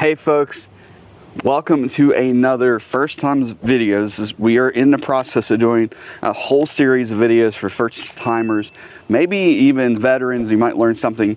Hey folks, welcome to another first time videos. We are in the process of doing a whole series of videos for first timers, maybe even veterans. You might learn something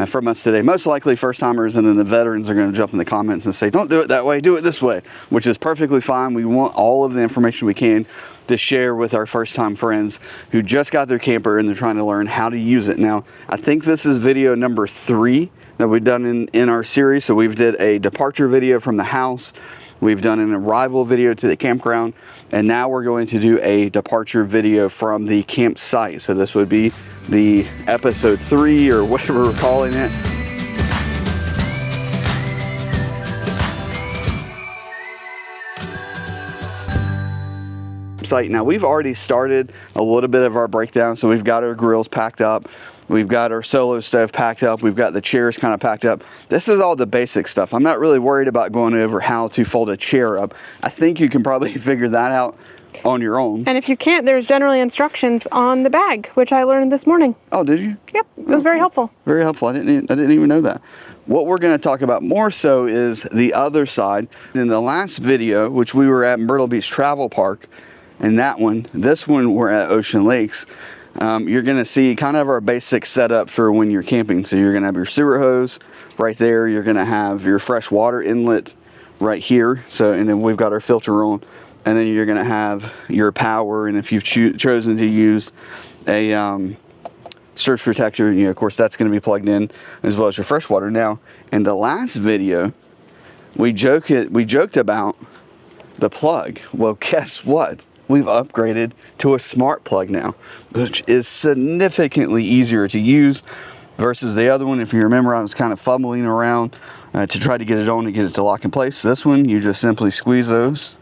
from us today. Most likely first timers, and then the veterans are going to jump in the comments and say, don't do it that way, do it this way, which is perfectly fine. We want all of the information we can to share with our first time friends who just got their camper and they're trying to learn how to use it. Now, I think this is video number 3 that we've done in our series. So we've did a departure video from the house, we've done an arrival video to the campground, and now we're going to do a departure video from the campsite. So this would be the episode 3 or whatever we're calling it. Site. Now we've already started a little bit of our breakdown. So we've got our grills packed up, we've got our solo stove packed up, we've got the chairs kind of packed up. This is all the basic stuff. I'm not really worried about going over how to fold a chair up. I think you can probably figure that out on your own. And if you can't, there's generally instructions on the bag, which I learned this morning. Oh, did you? Yep, it was very helpful. Very helpful. I didn't even know that. What we're going to talk about more so is the other side. In the last video, which we were at Myrtle Beach Travel Park, and this one we're at Ocean Lakes, you're going to see kind of our basic setup for when you're camping. So you're going to have your sewer hose right there, you're going to have your fresh water inlet right here, and then we've got our filter on, and then you're going to have your power, and if you've chosen to use a surge protector, of course that's going to be plugged in, as well as your fresh water. Now, in the last video we joked about the plug. Well, guess what? We've upgraded to a smart plug now, which is significantly easier to use versus the other one. If you remember, I was kind of fumbling around to try to get it on to get it to lock in place. This one, you just simply squeeze those,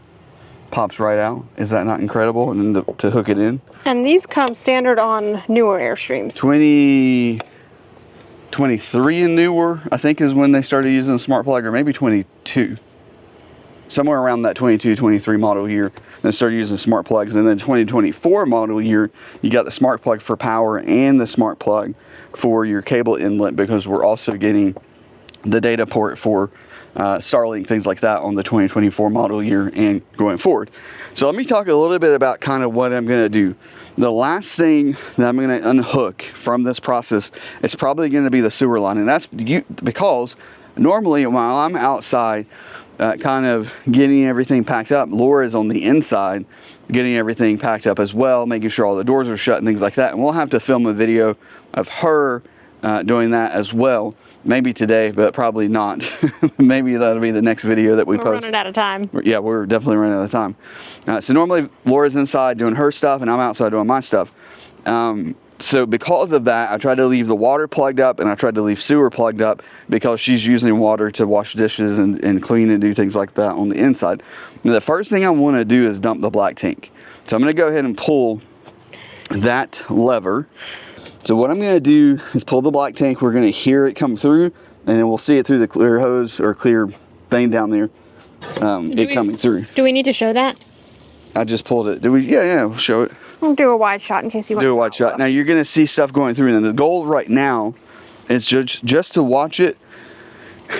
pops right out. Is that not incredible? And then to hook it in. And these come standard on newer Airstreams. 2023 and newer, I think, is when they started using the smart plug, or maybe 22. Somewhere around that 22, 23 model year, and started using smart plugs. And then 2024 model year, you got the smart plug for power and the smart plug for your cable inlet, because we're also getting the data port for Starlink, things like that, on the 2024 model year and going forward. So let me talk a little bit about kind of what I'm going to do. The last thing that I'm going to unhook from this process is probably going to be the sewer line, and that's because normally while I'm outside kind of getting everything packed up, Laura is on the inside getting everything packed up as well, making sure all the doors are shut and things like that. And we'll have to film a video of her doing that as well, maybe today, but probably not. Maybe that'll be the next video that we post. We're running out of time. Yeah, we're definitely running out of time. So normally Laura's inside doing her stuff and I'm outside doing my stuff. So because of that, I tried to leave the water plugged up and I tried to leave sewer plugged up, because she's using water to wash dishes and clean and do things like that on the inside. Now, the first thing I want to do is dump the black tank. So I'm going to go ahead and pull that lever. So what I'm going to do is pull the black tank. We're going to hear it come through, and then we'll see it through the clear hose or clear thing down there, coming through. Do we need to show that? I just pulled it. Yeah, we'll show it. We'll do a wide shot in case you want to do a wide shot. Now you're going to see stuff going through, and the goal right now is just to watch it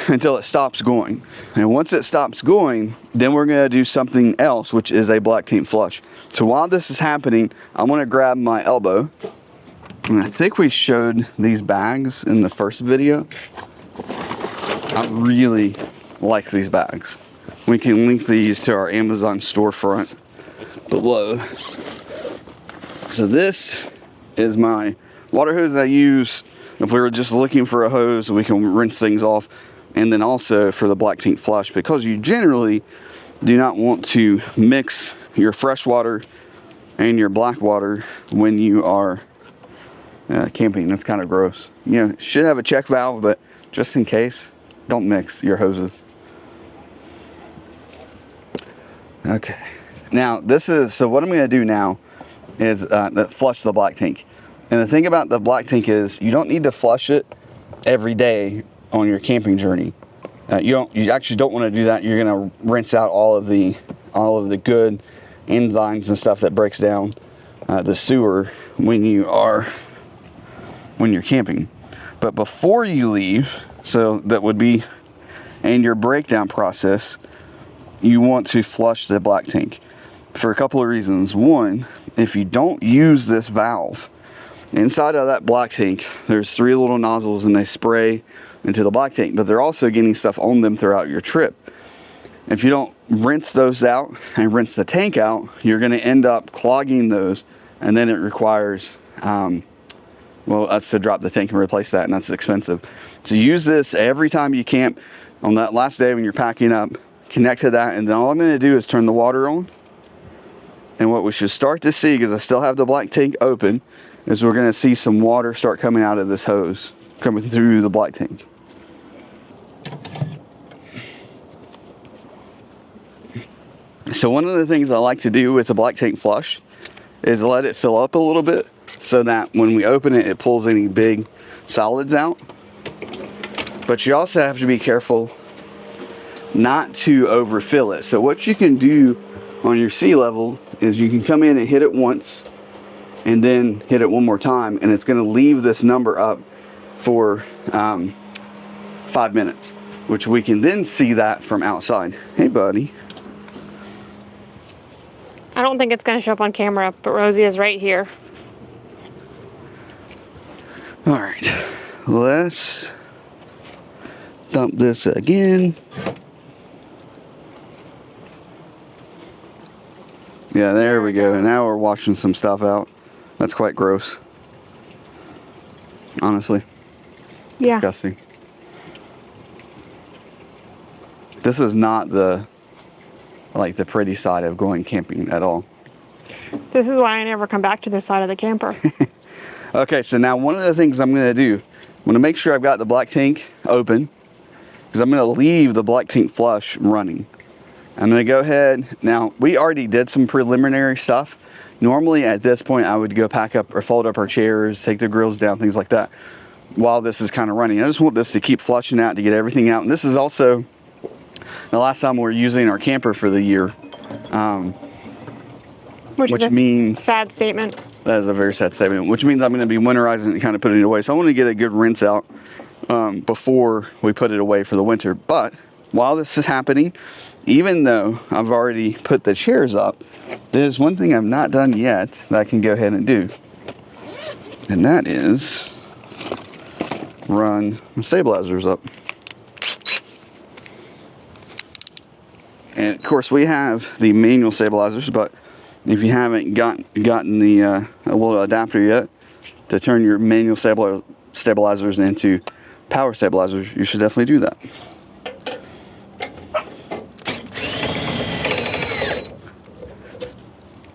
until it stops going. And once it stops going, then we're going to do something else, which is a black tank flush. So while this is happening, I'm going to grab my elbow, and I think we showed these bags in the first video. I really like these bags. We can link these to our Amazon storefront below. So this is my water hose I use if we were just looking for a hose, we can rinse things off. And then also for the black tank flush, because you generally do not want to mix your fresh water and your black water when you are camping. That's kind of gross. Should have a check valve, but just in case, don't mix your hoses. Okay, now so what I'm going to do now is flush the black tank. And the thing about the black tank is you don't need to flush it every day on your camping journey. You actually don't want to do that. You're going to rinse out all of the good enzymes and stuff that breaks down the sewer when you're camping. But before you leave, so that would be and your breakdown process, you want to flush the black tank for a couple of reasons. One, if you don't use this valve, inside of that black tank, there's 3 little nozzles and they spray into the black tank, but they're also getting stuff on them throughout your trip. If you don't rinse those out and rinse the tank out, you're going to end up clogging those, and then it requires, well, us to drop the tank and replace that, and that's expensive. So use this every time you camp. On that last day when you're packing up, connect to that, and then all I'm going to do is turn the water on. And what we should start to see, because I still have the black tank open, is we're going to see some water start coming out of this hose, coming through the black tank. So one of the things I like to do with the black tank flush is let it fill up a little bit, so that when we open it, it pulls any big solids out. But you also have to be careful not to overfill it. So what you can do on your sea level is you can come in and hit it once and then hit it one more time, and it's going to leave this number up for 5 minutes, which we can then see that from outside. Hey buddy. I don't think it's going to show up on camera, but Rosie is right here. All right, let's dump this again. Yeah, there we go. Now we're washing some stuff out. That's quite gross. Honestly. Yeah. Disgusting. This is not the pretty side of going camping at all. This is why I never come back to this side of the camper. Okay, so now one of the things I'm going to do, I'm going to make sure I've got the black tank open, because I'm going to leave the black tank flush running. I'm going to go ahead. Now, we already did some preliminary stuff. Normally at this point, I would go pack up or fold up our chairs, take the grills down, things like that, while this is kind of running. I just want this to keep flushing out to get everything out. And this is also the last time we're using our camper for the year. Which means, sad statement. That is a very sad statement, which means I'm going to be winterizing it and kind of putting it away. So I want to get a good rinse out before we put it away for the winter. But while this is happening, even though I've already put the chairs up, there's one thing I've not done yet that I can go ahead and do. And that is run the stabilizers up. And of course we have the manual stabilizers, but if you haven't gotten the a little adapter yet to turn your manual stabilizers into power stabilizers, you should definitely do that.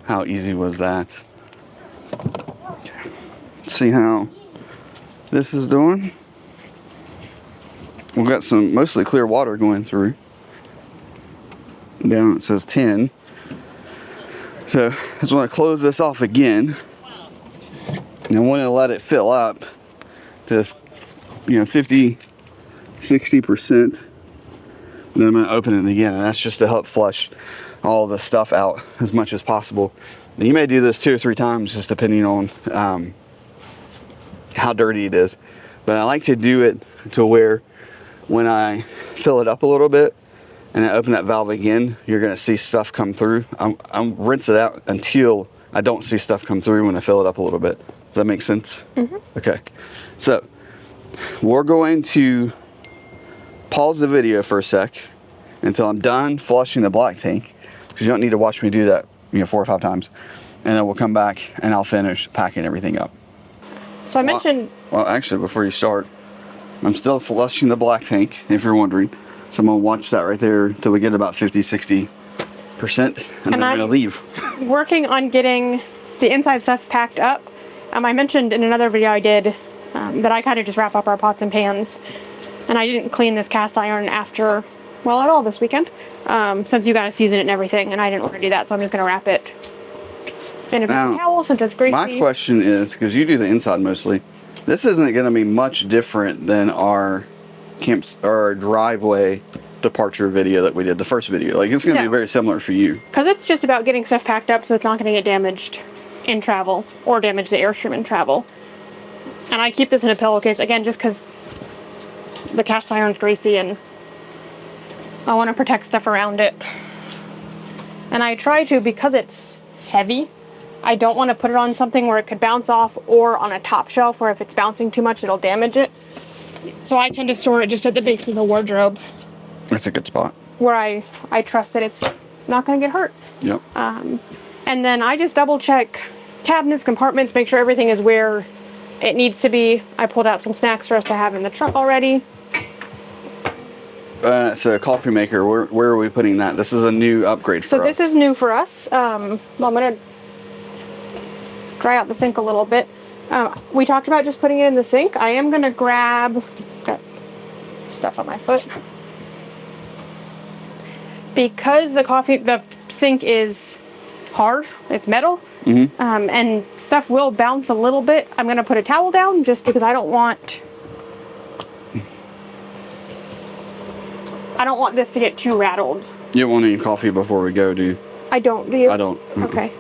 How easy was that? Okay. Let's see how this is doing. We've got some mostly clear water going through. Down it says 10. So I just want to close this off again. And I want to let it fill up to 50, 60%. And then I'm going to open it again. And that's just to help flush all the stuff out as much as possible. Now, you may do this 2 or 3 times, just depending on how dirty it is. But I like to do it to where when I fill it up a little bit and I open that valve again, you're going to see stuff come through. I'm rinse it out until I don't see stuff come through when I fill it up a little bit. Does that make sense? Mm-hmm. Okay. So we're going to pause the video for a sec until I'm done flushing the black tank, because you don't need to watch me do that 4 or 5 times. And then we'll come back and I'll finish packing everything up. So I mentioned... Well, actually, before you start, I'm still flushing the black tank, if you're wondering. So I'm going to watch that right there until we get about 50, 60%. And then I'm going to leave. Working on getting the inside stuff packed up. I mentioned in another video I did that I kind of just wrap up our pots and pans. And I didn't clean this cast iron after, well, at all this weekend. Since you got to season it and everything, and I didn't want to do that, so I'm just going to wrap it in a paper towel since it's greasy. My question is, because you do the inside mostly, this isn't going to be much different than our our driveway departure video that we did, the first video. Like, it's going to be very similar for you. Because it's just about getting stuff packed up so it's not going to get damaged in travel or damage the Airstream in travel. And I keep this in a pillowcase, again, just because the cast iron's greasy and I want to protect stuff around it. And I try to, because it's heavy, I don't want to put it on something where it could bounce off, or on a top shelf where if it's bouncing too much, it'll damage it. So I tend to store it just at the base of the wardrobe. That's a good spot. Where I trust that it's not going to get hurt. Yep. And then I just double check cabinets, compartments, make sure everything is where it needs to be. I pulled out some snacks for us to have in the truck already. So coffee maker, where are we putting that? This is a new upgrade for us. So this is new for us. I'm going to dry out the sink a little bit. We talked about just putting it in the sink. I am going to grab, got stuff on my foot. Because the sink is hard, it's metal, and stuff will bounce a little bit, I'm going to put a towel down just because I don't want this to get too rattled. You don't want any coffee before we go, do you? I don't, do you? I don't. Okay.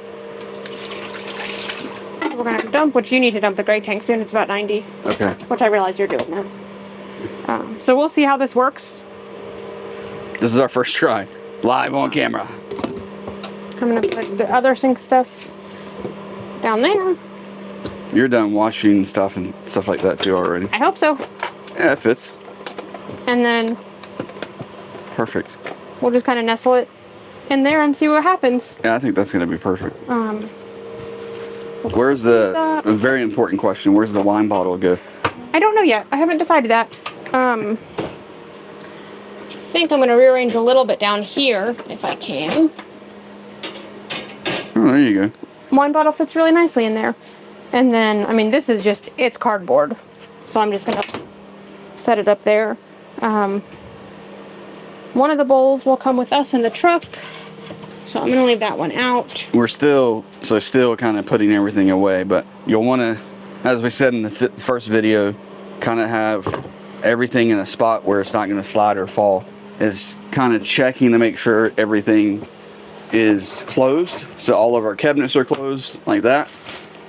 We're going to dump, which you need to dump the gray tank soon. It's about 90. Okay. Which I realize you're doing now. So we'll see how this works. This is our first try. Live on camera. I'm going to put the other sink stuff down there. You're done washing stuff and stuff like that too already. I hope so. Yeah, it fits. And then Perfect. we'll just kind of nestle it in there and see what happens. Yeah, I think that's going to be perfect. Where's the very important question? Where's the wine bottle go? I don't know yet. I haven't decided that. I think I'm going to rearrange a little bit down here if I can. Oh, there you go. Wine bottle fits really nicely in there. And then, I mean, this is just, it's cardboard. So I'm just going to set it up there. One of the bowls will come with us in the truck. So I'm going to leave that one out. We're still kind of putting everything away, but you'll want to, as we said in the first video, kind of have everything in a spot where it's not going to slide or fall. Is kind of checking to make sure everything is closed. So all of our cabinets are closed like that.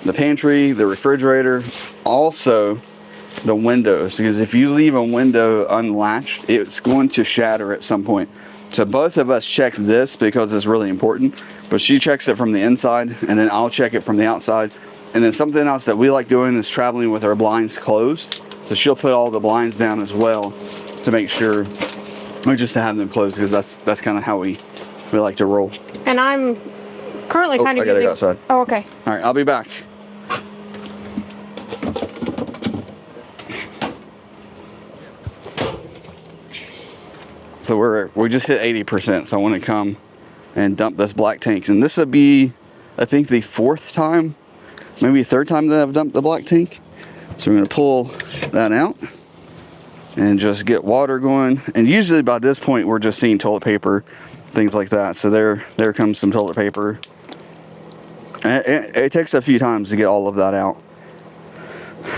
The pantry, the refrigerator, also the windows, because if you leave a window unlatched, it's going to shatter at some point. So both of us check this because it's really important, but she checks it from the inside and then I'll check it from the outside. And then something else that we like doing is traveling with our blinds closed. So she'll put all the blinds down as well to make sure, or just to have them closed, because that's kind of how we like to roll. And I'm currently kind of I gotta go outside. Oh, okay. All right, I'll be back. So we just hit 80%. So I want to come and dump this black tank, and this would be, I think, the fourth time, maybe third time that I've dumped the black tank. So we're going to pull that out and just get water going. And usually by this point we're just seeing toilet paper, things like that. So there comes some toilet paper. And it takes a few times to get all of that out,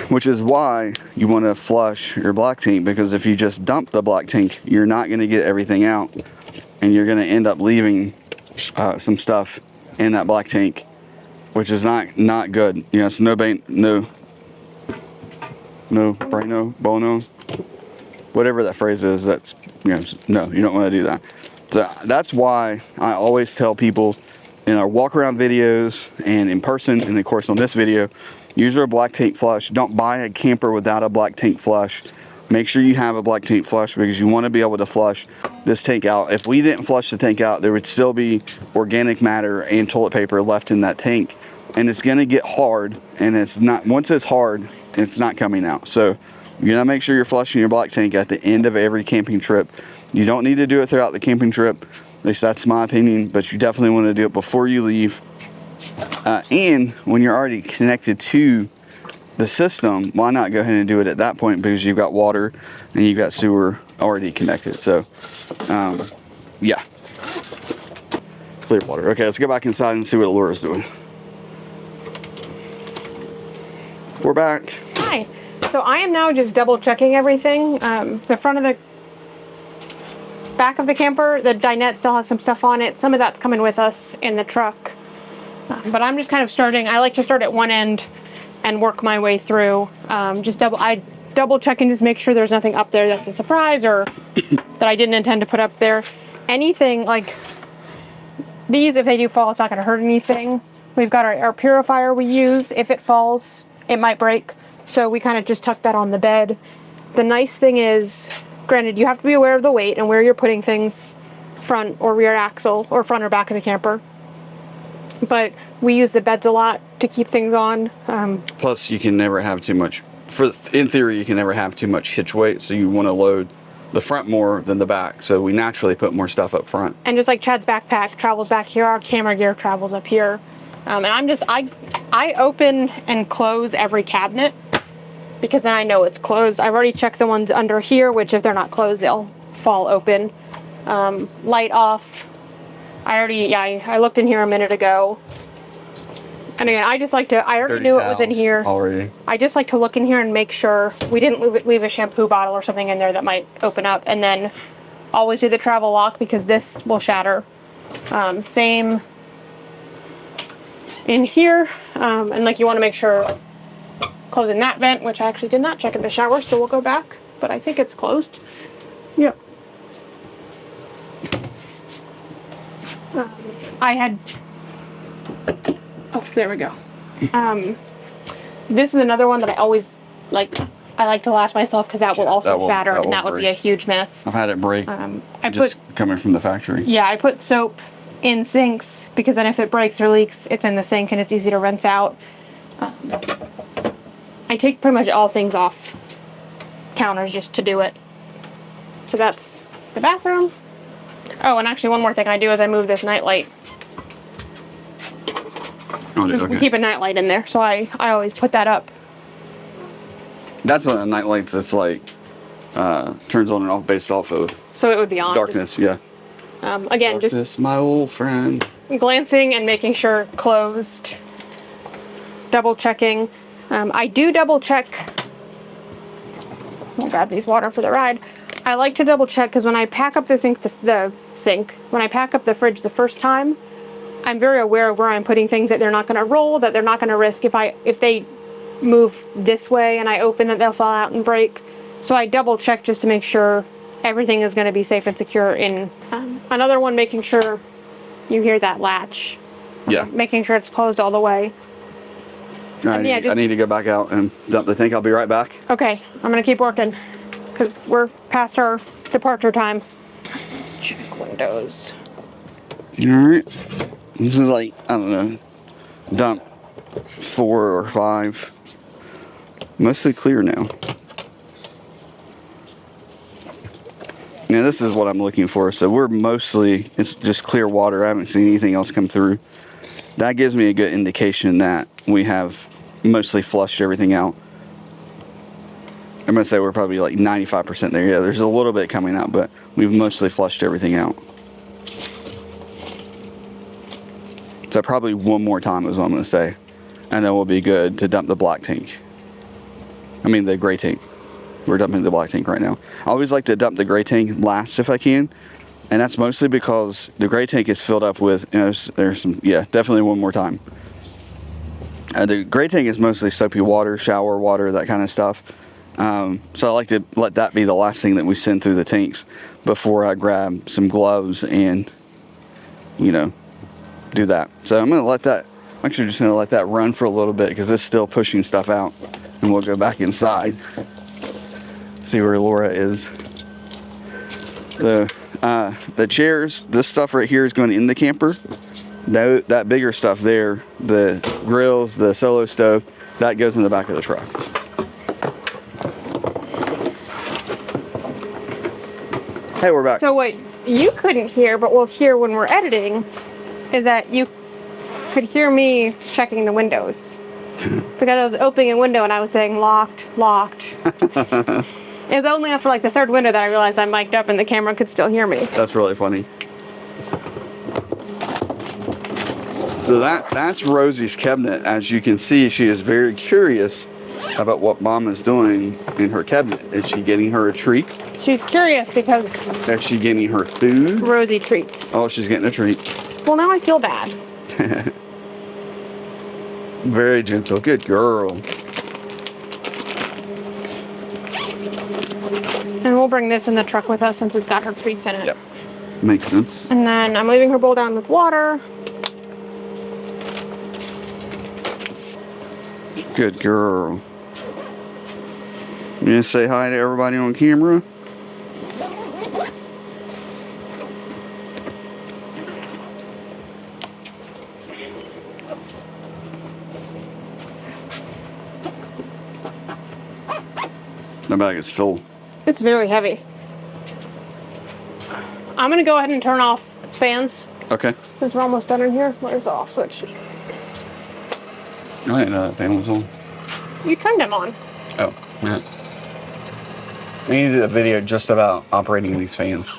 which is why you want to flush your black tank, because if you just dump the black tank, you're not going to get everything out, and you're going to end up leaving some stuff in that black tank, which is not good. You know, it's no bueno, bono, whatever that phrase is. That's, you know, no, you don't want to do that. So that's why I always tell people in our walk around videos and in person, and of course on this video, use your black tank flush. Don't buy a camper without a black tank flush. Make sure you have a black tank flush, because you want to be able to flush this tank out. If we didn't flush the tank out, there would still be organic matter and toilet paper left in that tank, and it's going to get hard, and it's not, once it's hard, it's not coming out. So you gotta make sure you're flushing your black tank at the end of every camping trip. You don't need to do it throughout the camping trip, at least that's my opinion, but you definitely want to do it before you leave. And when you're already connected to the system, why not go ahead and do it at that point, because you've got water and you've got sewer already connected. So yeah, clear water. Okay, let's go back inside and see what Laura's doing. We're back. Hi. So I am now just double checking everything. The front of the back of the camper, the dinette still has some stuff on it. Some of that's coming with us in the truck. But I'm just kind of starting. I like to start at one end and work my way through. I double check and just make sure there's nothing up there that's a surprise or that I didn't intend to put up there. Anything like these, if they do fall, it's not going to hurt anything. We've got our air purifier we use. If it falls, it might break. So we kind of just tuck that on the bed. The nice thing is, granted, you have to be aware of the weight and where you're putting things, front or rear axle, or front or back of the camper. But we use the beds a lot to keep things on. Plus, you can never have too much. In theory, you can never have too much hitch weight, so you want to load the front more than the back. So we naturally put more stuff up front. And just like Chad's backpack travels back here, our camera gear travels up here. And I open and close every cabinet because then I know it's closed. I've already checked the ones under here, which if they're not closed, they'll fall open. Light off. I looked in here a minute ago. And again, I already knew it was in here. Already. I just like to look in here and make sure we didn't leave a shampoo bottle or something in there that might open up. And then always do the travel lock because this will shatter. Same in here. And like you want to make sure closing that vent, which I actually did not check in the shower, so we'll go back. But I think it's closed. Yep. Oh, there we go. This is another one that I always I like to latch myself because that will also shatter, and that would be a huge mess. I've had it break. Coming from the factory. Yeah, I put soap in sinks because then if it breaks or leaks, it's in the sink and it's easy to rinse out. I take pretty much all things off counters just to do it. So that's the bathroom. Oh, and actually one more thing I do is I move this nightlight. Oh, okay. We keep a nightlight in there, so I always put that up. That's one of the nightlights that's like turns on and off based off of. So it would be on. Darkness, yeah. Again, darkness, just my old friend. Glancing and making sure closed. Double checking. I do double check. I'll grab these water for the ride. I like to double check because when I pack up when I pack up the fridge the first time, I'm very aware of where I'm putting things that they're not going to roll, that they're not going to risk if they move this way and I open that they'll fall out and break. So I double check just to make sure everything is going to be safe and secure in. Another one, making sure you hear that latch. Yeah. Making sure it's closed all the way. I need to go back out and dump the tank. I'll be right back. Okay, I'm going to keep working because we're past our departure time. Let's check windows. All right. This is like, I don't know, dump 4 or 5. Mostly clear now. Now this is what I'm looking for. So it's just clear water. I haven't seen anything else come through. That gives me a good indication that we have mostly flushed everything out. I'm gonna say we're probably like 95% there. Yeah, there's a little bit coming out, but we've mostly flushed everything out. So probably one more time is what I'm gonna say. And then we'll be good to dump the black tank. I mean the gray tank. We're dumping the black tank right now. I always like to dump the gray tank last if I can. And that's mostly because the gray tank is filled up with, there's some, yeah, definitely one more time. The gray tank is mostly soapy water, shower water, that kind of stuff. So I like to let that be the last thing that we send through the tanks before I grab some gloves and, do that. So I'm actually just gonna let that run for a little bit because it's still pushing stuff out, and we'll go back inside. See where Laura is. The chairs, this stuff right here is going in the camper. That bigger stuff there, the grills, the solo stove, that goes in the back of the truck. Hey, we're back. So what you couldn't hear, but we'll hear when we're editing, is that you could hear me checking the windows. Because I was opening a window and I was saying locked, locked. It was only after like the third window that I realized I mic'd up and the camera could still hear me. That's really funny. So that's Rosie's cabinet. As you can see, she is very curious about what Mom is doing in her cabinet. Is she getting her a treat? She's curious because... Is she getting her food? Rosie treats. Oh, she's getting a treat. Well, now I feel bad. Very gentle. Good girl. And we'll bring this in the truck with us since it's got her treats in it. Yep. Makes sense. And then I'm leaving her bowl down with water. Good girl. You gonna say hi to everybody on camera? The bag is full. It's very heavy. I'm gonna go ahead and turn off fans. Okay. Since we're almost done in here. Where's the off switch? I didn't know that fan was on. You turned them on. Oh, yeah. We need to do a video just about operating these fans.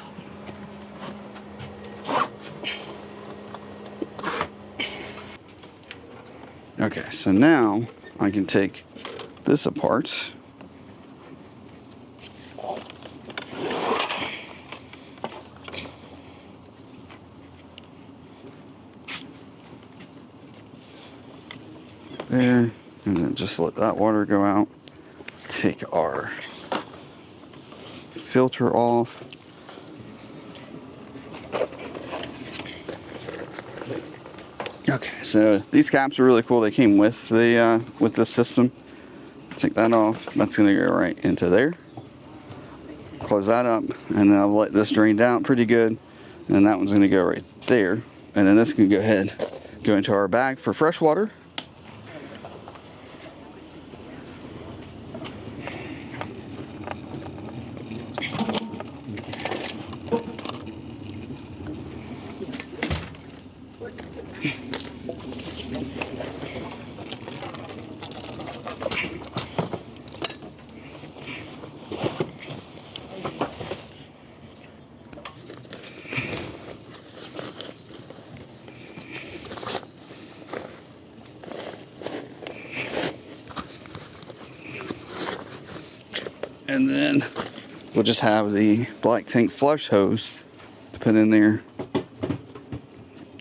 Okay, so now I can take this apart. There, and then just let that water go out. Take our filter off. Okay, so these caps are really cool. They came with the system. Take that off. That's gonna go right into there. Close that up, and then I'll let this drain down pretty good. And that one's gonna go right there. And then this can go into our bag for fresh water. And then we'll just have the black tank flush hose to put in there. All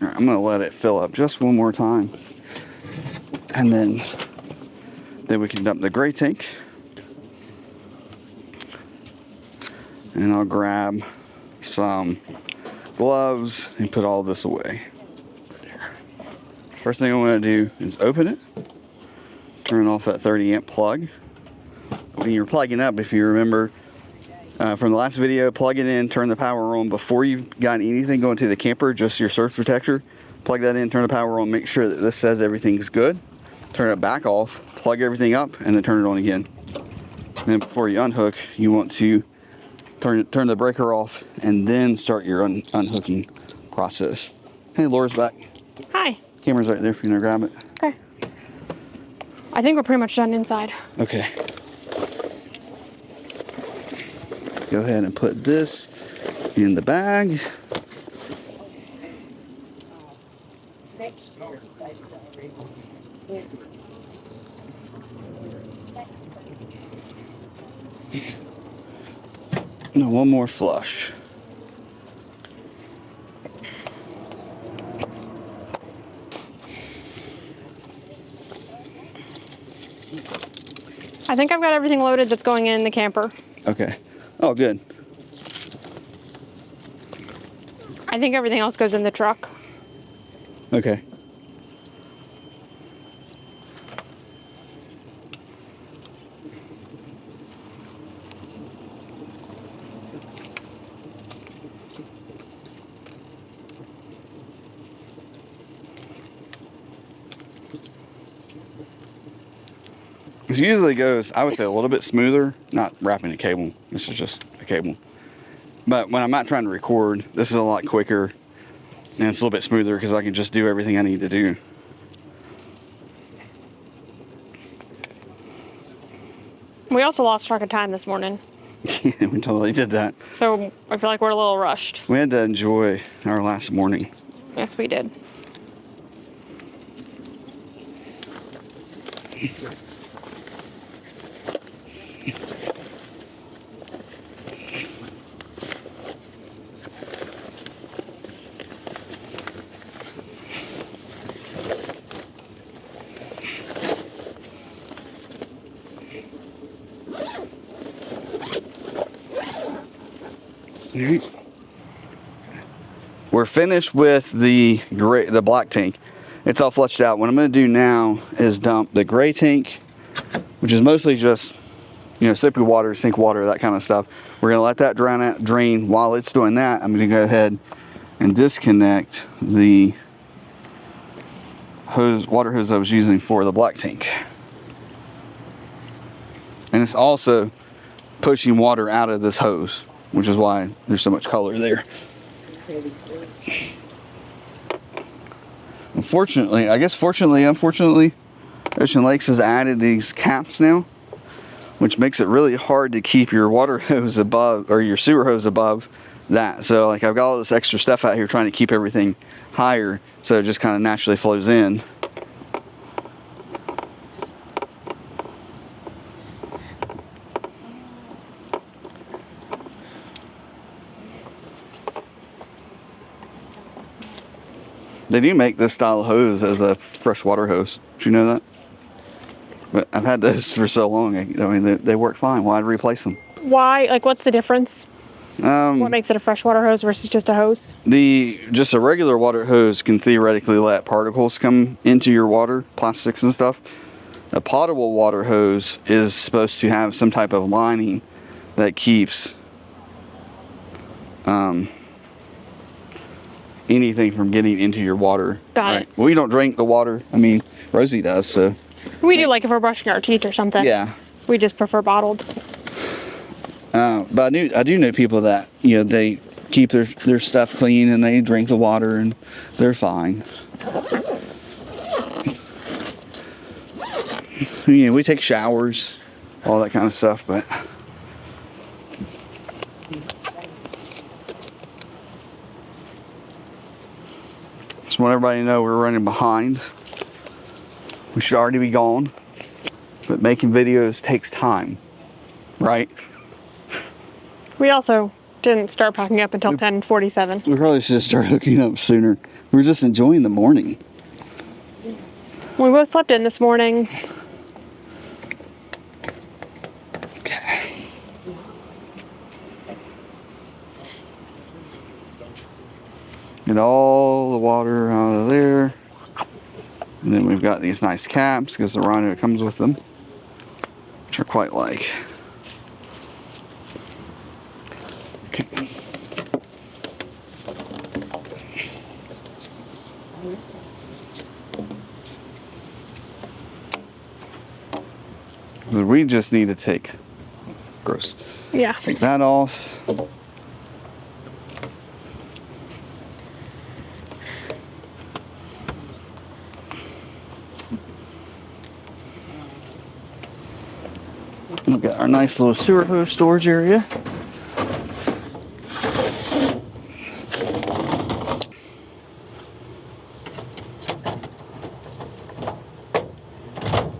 right, I'm gonna let it fill up just one more time. And then we can dump the gray tank. And I'll grab some gloves and put all this away. First thing I want to do is open it. Turn off that 30 amp plug. When you're plugging up, if you remember from the last video, plug it in, turn the power on before you've got anything going to the camper, just your surge protector. Plug that in, turn the power on, make sure that this says everything's good. Turn it back off, plug everything up, and then turn it on again. And then before you unhook, you want to turn the breaker off and then start your unhooking process. Hey, Laura's back. Hi. Camera's right there if you want to grab it. Okay. I think we're pretty much done inside. Okay. Go ahead and put this in the bag. Now one more flush. I think I've got everything loaded that's going in the camper. Okay. Oh, good. I think everything else goes in the truck. Okay. It usually goes, I would say, a little bit smoother, not wrapping a cable. This is just a cable. But when I'm not trying to record, this is a lot quicker and it's a little bit smoother because I can just do everything I need to do. We also lost track of time this morning. Yeah, we totally did that. So I feel like we're a little rushed. We had to enjoy our last morning. Yes, we did. We're finished with the black tank. It's all flushed out. What I'm going to do now is dump the gray tank, which is mostly just, you know, soapy water, sink water, that kind of stuff. We're going to let that drain. While it's doing that, I'm going to go ahead and disconnect the water hose I was using for the black tank. And it's also pushing water out of this hose, which is why there's so much color there. Unfortunately, unfortunately, Ocean Lakes has added these caps now, which makes it really hard to keep your water hose above, or your sewer hose above that. So like I've got all this extra stuff out here trying to keep everything higher, so it just kind of naturally flows in. They do make this style of hose as a freshwater hose. Did you know that? But I've had those for so long. I mean, they work fine. Why'd replace them? Why? Like, what's the difference? What makes it a freshwater hose versus just a hose? Just a regular water hose can theoretically let particles come into your water, plastics and stuff. A potable water hose is supposed to have some type of lining that keeps anything from getting into your water. Got it. We don't drink the water. I mean, Rosie does, so. We do, like if we're brushing our teeth or something. Yeah. We just prefer bottled. But I do know people that, you know, they keep their stuff clean and they drink the water and they're fine. You know, we take showers, all that kind of stuff, but. Just want everybody to know we're running behind. We should already be gone, but making videos takes time, right? We also didn't start packing up until 10:47. We probably should have started hooking up sooner. We were just enjoying the morning. We both slept in this morning. Okay. Get all the water out of there. And then we've got these nice caps because the Rhino comes with them, which are quite like. Okay. So we just need to take, gross. Yeah. Take that off. We've got our nice little sewer hose storage area.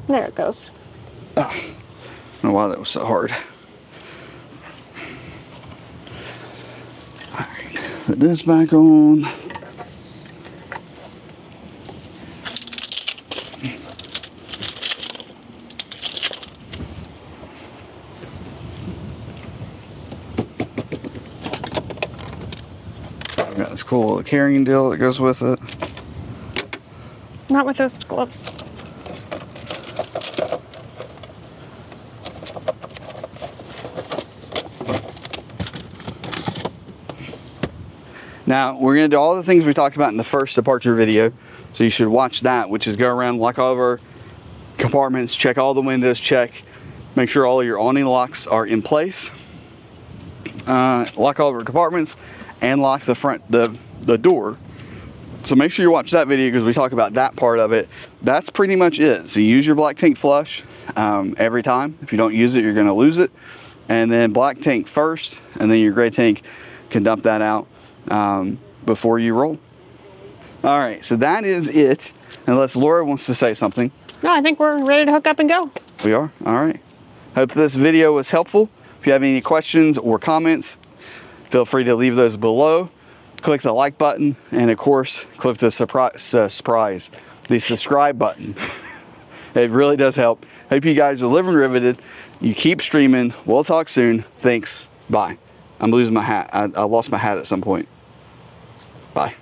There it goes. Ah, I don't know why that was so hard. Alright, put this back on. Got this cool little carrying deal that goes with it. Not with those gloves. Now, we're going to do all the things we talked about in the first departure video. So you should watch that, which is go around, lock all of our compartments, check all the windows, make sure all of your awning locks are in place. Lock all of our compartments and lock the door. So make sure you watch that video because we talk about that part of it. That's pretty much it. So you use your black tank flush every time. If you don't use it, you're going to lose it. And then black tank first, and then your gray tank can dump that out before you roll. All right, so that is it. Unless Laura wants to say something. No, I think we're ready to hook up and go. We are? All right. Hope this video was helpful. If you have any questions or comments, feel free to leave those below. Click the like button, and of course, click the subscribe button. It really does help. Hope you guys are living riveted. You keep streaming. We'll talk soon. Thanks. Bye. I'm losing my hat. I lost my hat at some point. Bye.